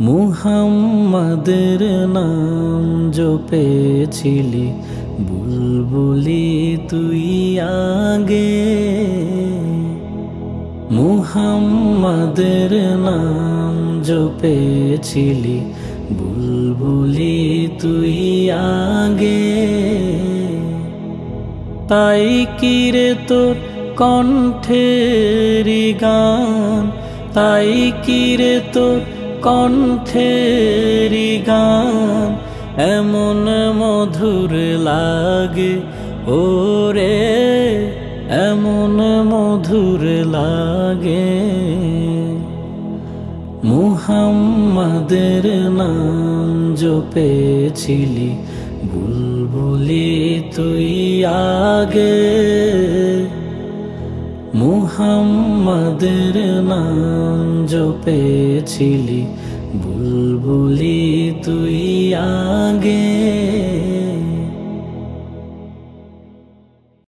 মুহাম্মাদের নাম জপেছিলি বুলবুলি তুই আগে। মুহাম্মাদের নাম জপেছিলি বুলবুলি তুই আগে। তাই কিরে তোর কণ্ঠেরি গান, তাই কিরে তোর কণ্ঠেরি গান এমন মধুর লাগে ওরে, এমন মধুর লাগে। মুহাম্মাদের নাম জপেছিলি বুলবুলি তুই আগে। মুহাম্মাদের নাম জপেছিলি বুলবুলি তুই আগে।